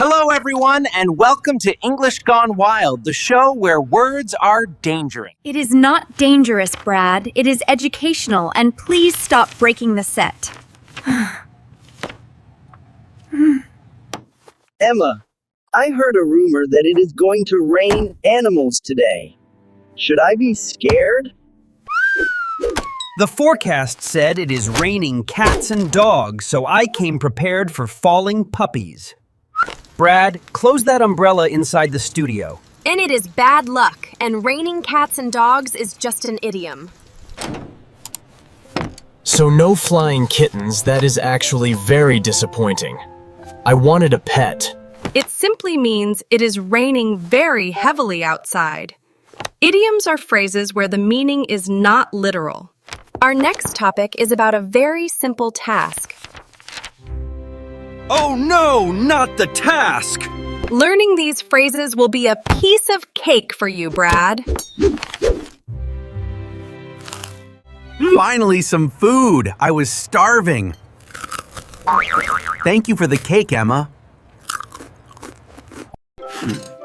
Hello, everyone, and welcome to English Gone Wild, the show where words are dangerous. It is not dangerous, Brad. It is educational, and please stop breaking the set. Emma, I heard a rumor that it is going to rain animals today. Should I be scared? The forecast said it is raining cats and dogs, so I came prepared for falling puppies. Brad, close that umbrella inside the studio. And it is bad luck, and raining cats and dogs is just an idiom. So no flying kittens, that is actually very disappointing. I wanted a pet. It simply means it is raining very heavily outside. Idioms are phrases where the meaning is not literal. Our next topic is about a very simple task. Oh no, not the task! Learning these phrases will be a piece of cake for you, Brad. Finally, some food. I was starving. Thank you for the cake, Emma.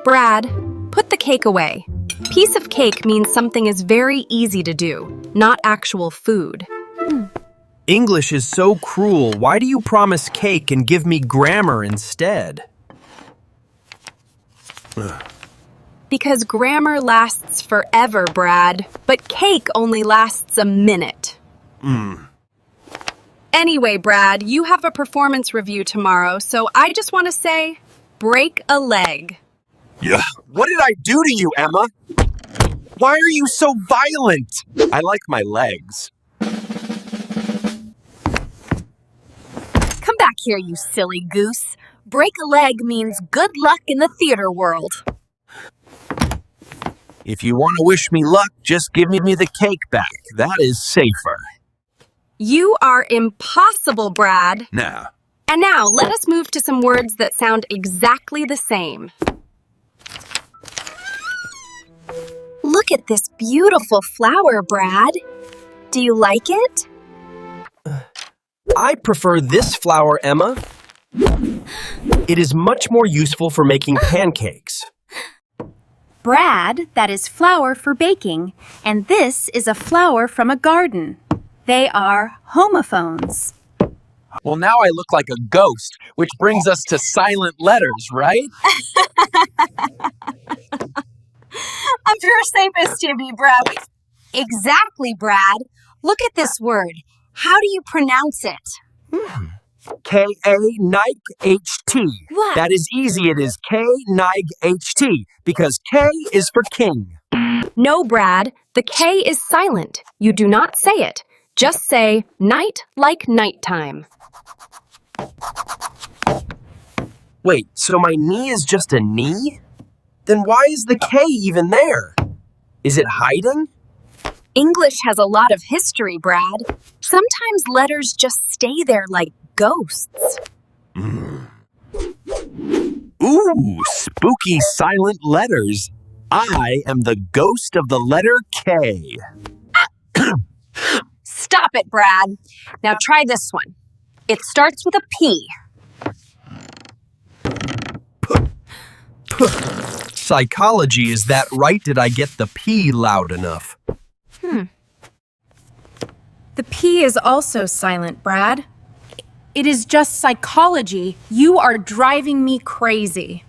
Brad, put the cake away. Piece of cake means something is very easy to do, not actual food. English is so cruel. Why do you promise cake and give me grammar instead? Because grammar lasts forever, Brad, but cake only lasts a minute. Anyway, Brad, you have a performance review tomorrow, so I just want to say, break a leg. Yeah. What did I do to you, Emma? Why are you so violent? I like my legs. Come back here, you silly goose. Break a leg means good luck in the theater world. If you want to wish me luck, just give me the cake back. That is safer. You are impossible, Brad. Nah. And now, let us move to some words that sound exactly the same. Look at this beautiful flower, Brad. Do you like it? I prefer this flour, Emma. It is much more useful for making pancakes. Brad, that is flour for baking, and this is a flower from a garden. They are homophones. Well, now I look like a ghost, which brings us to silent letters, right? I'm pure sapist to me, Brad. Exactly, Brad. Look at this word. How do you pronounce it? K-A-N-I-G-H-T. What? That is easy. It is K-N-I-G-H-T because K is for king. No, Brad, the K is silent. You do not say it. Just say night like nighttime. Wait, so my knee is just a knee? Then why is the K even there? Is it hiding? English has a lot of history, Brad. Sometimes letters just stay there like ghosts. Ooh, spooky silent letters. I am the ghost of the letter K. Stop it, Brad. Now try this one. It starts with a P. Psychology, is that right? Did I get the P loud enough? The P is also silent, Brad. It is just psychology. You are driving me crazy.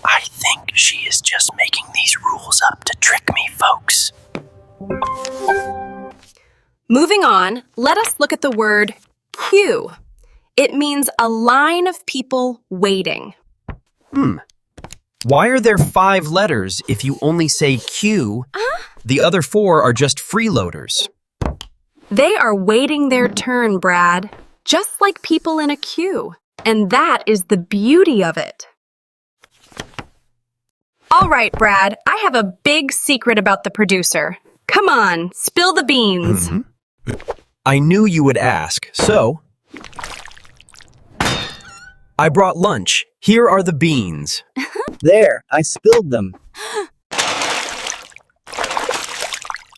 I think she is just making these rules up to trick me, folks. Moving on, let us look at the word queue. It means a line of people waiting. Why are there 5 letters if you only say Q? The other 4 are just freeloaders. They are waiting their turn, Brad, just like people in a queue. And that is the beauty of it. All right, Brad, I have a big secret about the producer. Come on, spill the beans. I knew you would ask, so I brought lunch. Here are the beans. There, I spilled them.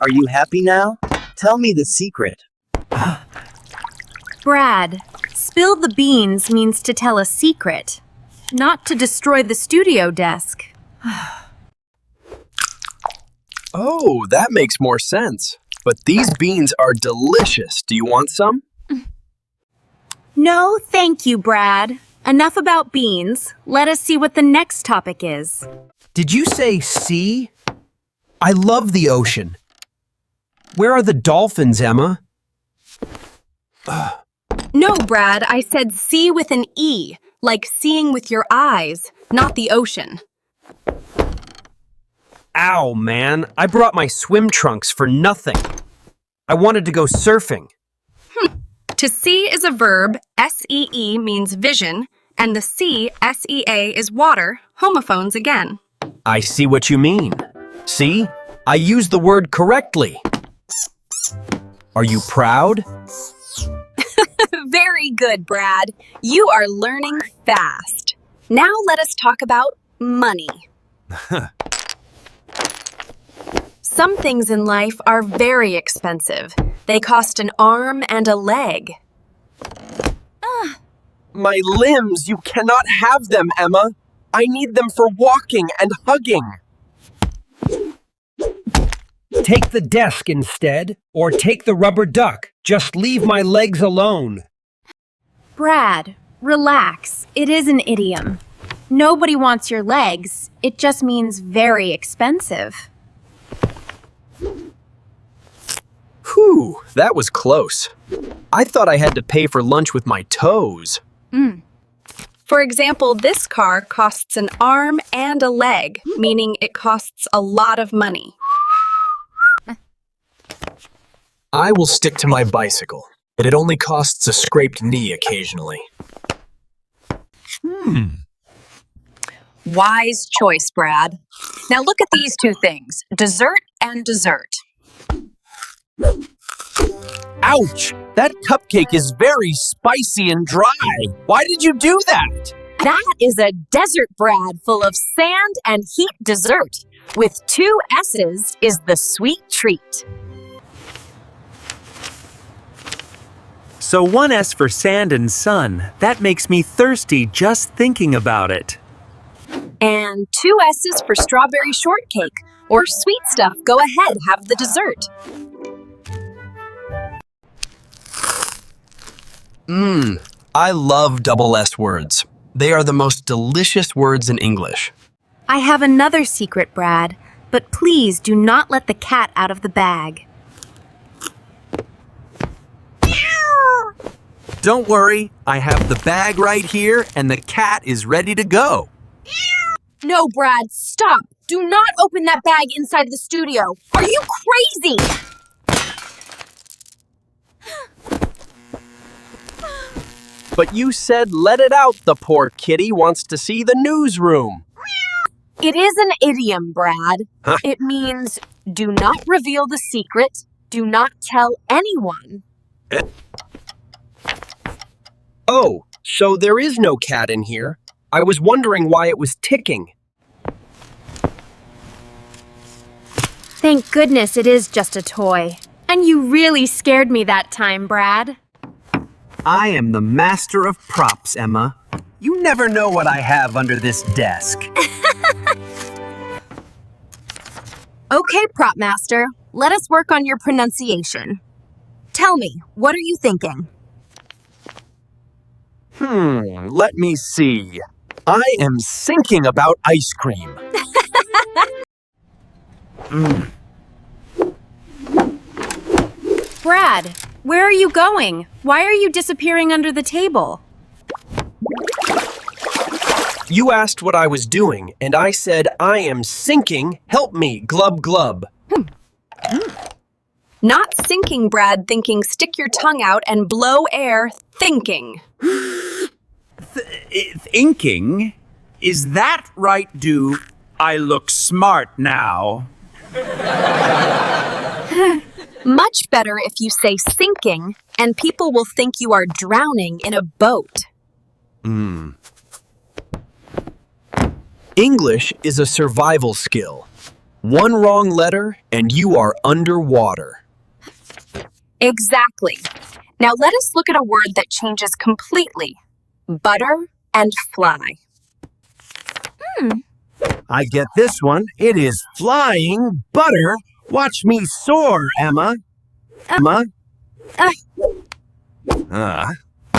Are you happy now? Tell me the secret. Brad, Spill the beans means to tell a secret, not to destroy the studio desk. Oh, that makes more sense. But these beans are delicious. Do you want some? No, thank you, Brad. Enough about beans. Let us see what the next topic is. Did you say sea? I love the ocean. Where are the dolphins, Emma? No, Brad, I said see with an E, like seeing with your eyes, not the ocean. Ow, man. I brought my swim trunks for nothing. I wanted to go surfing. To see is a verb, S-E-E means vision, and the C, S-E-A, is water, homophones again. I see what you mean. See? I used the word correctly. Are you proud? Very good, Brad. You are learning fast. Now let us talk about money. Some things in life are very expensive. They cost an arm and a leg. My limbs, you cannot have them, Emma. I need them for walking and hugging. Take the desk instead, or take the rubber duck. Just leave my legs alone. Brad, relax. It is an idiom. Nobody wants your legs. It just means very expensive. Whew, that was close. I thought I had to pay for lunch with my toes. For example, this car costs an arm and a leg, meaning it costs a lot of money. I will stick to my bicycle, but it only costs a scraped knee occasionally. Wise choice, Brad. Now look at these two things, dessert and dessert. Ouch! That cupcake is very spicy and dry. Why did you do that? That is a desert, Brad, full of sand and heat dessert. With 2 S's is the sweet treat. So 1 S for sand and sun. That makes me thirsty just thinking about it. And 2 S's for strawberry shortcake. Or sweet stuff, go ahead, have the dessert. I love double S words. They are the most delicious words in English. I have another secret, Brad, but please do not let the cat out of the bag. Don't worry, I have the bag right here and the cat is ready to go. No, Brad, stop. Do not open that bag inside the studio. Are you crazy? But you said let it out, the poor kitty wants to see the newsroom. It is an idiom, Brad. Huh? It means do not reveal the secret, do not tell anyone. Oh, so there is no cat in here. I was wondering why it was ticking. Thank goodness it is just a toy. And you really scared me that time, Brad. I am the master of props, Emma. You never know what I have under this desk. Okay, Prop Master, let us work on your pronunciation. Tell me, what are you thinking? Let me see. I am thinking about ice cream. Brad, where are you going? Why are you disappearing under the table? You asked what I was doing, and I said, I am sinking, help me, glub glub. Not sinking, Brad, thinking stick your tongue out and blow air, thinking. Inking? Is that right, do I look smart now? Much better if you say sinking, and people will think you are drowning in a boat. English is a survival skill. One wrong letter, and you are underwater. Exactly. Now let us look at a word that changes completely. Butter and fly. I get this one. It is flying butter. Watch me soar, Emma. Emma?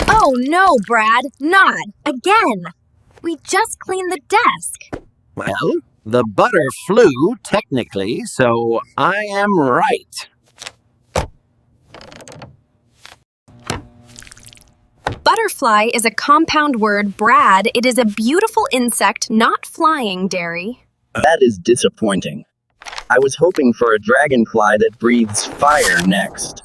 Oh no, Brad, not again. We just cleaned the desk. Well, the butter flew, technically, so I am right. Butterfly is a compound word, Brad. It is a beautiful insect, not flying, Derry. That is disappointing. I was hoping for a dragonfly that breathes fire next.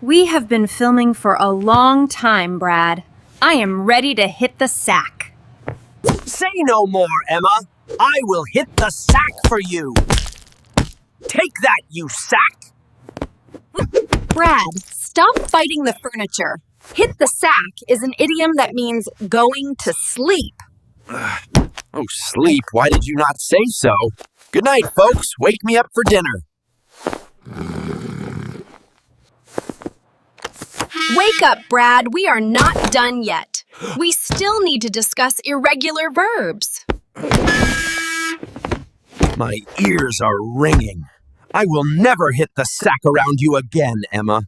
We have been filming for a long time, Brad. I am ready to hit the sack. Say no more, Emma. I will hit the sack for you. Take that, you sack. Brad, stop fighting the furniture. Hit the sack is an idiom that means going to sleep. Oh, sleep. Why did you not say so? Good night, folks. Wake me up for dinner. Wake up, Brad. We are not done yet. We still need to discuss irregular verbs. My ears are ringing. I will never hit the sack around you again, Emma.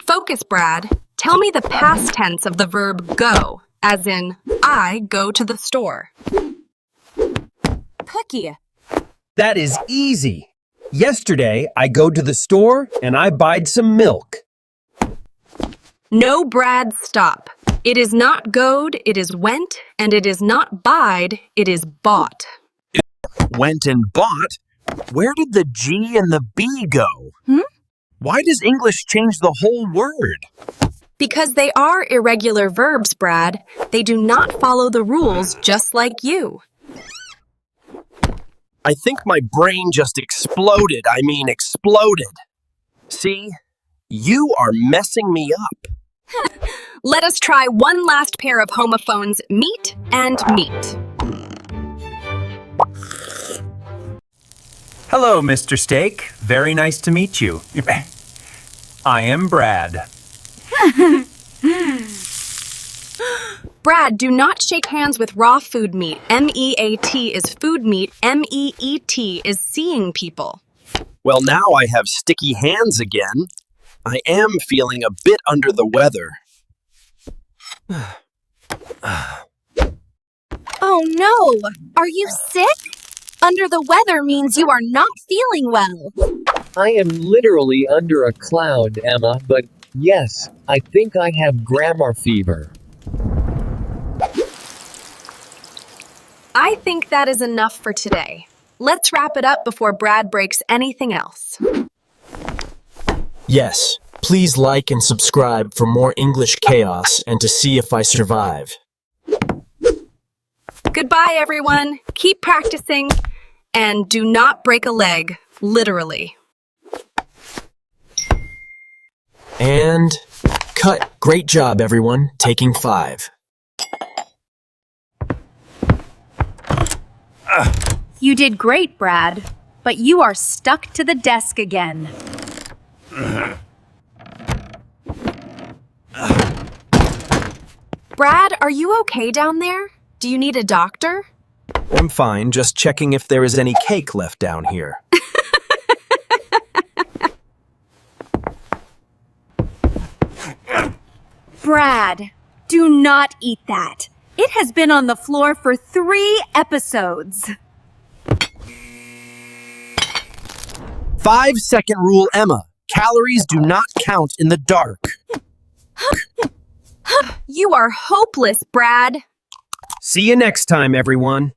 Focus, Brad. Tell me the past tense of the verb go, as in, I go to the store. Cookie. That is easy. Yesterday, I go to the store and I buyed some milk. No, Brad, stop. It is not goed, it is went, and it is not buyed, it is bought. Went and bought? Where did the G and the B go? Why does English change the whole word? Because they are irregular verbs, Brad. They do not follow the rules, just like you. I think my brain just exploded. Exploded. See? You are messing me up. Let us try one last pair of homophones, meet and meet. Hello, Mr. Steak. Very nice to meet you. I am Brad. Brad, do not shake hands with raw food meat. M-E-A-T is food meat. M-E-E-T is seeing people. Well, now I have sticky hands again. I am feeling a bit under the weather. Oh no! Are you sick? Under the weather means you are not feeling well. I am literally under a cloud, Emma, but yes, I think I have grammar fever. I think that is enough for today. Let's wrap it up before Brad breaks anything else. Yes, please like and subscribe for more English chaos and to see if I survive. Goodbye, everyone. Keep practicing. And do not break a leg, literally. And cut. Great job, everyone. Taking 5. You did great, Brad, but you are stuck to the desk again. Brad, are you okay down there? Do you need a doctor? I'm fine, just checking if there is any cake left down here. Brad, do not eat that. It has been on the floor for 3 episodes. 5-second rule, Emma. Calories do not count in the dark. You are hopeless, Brad. See you next time, everyone.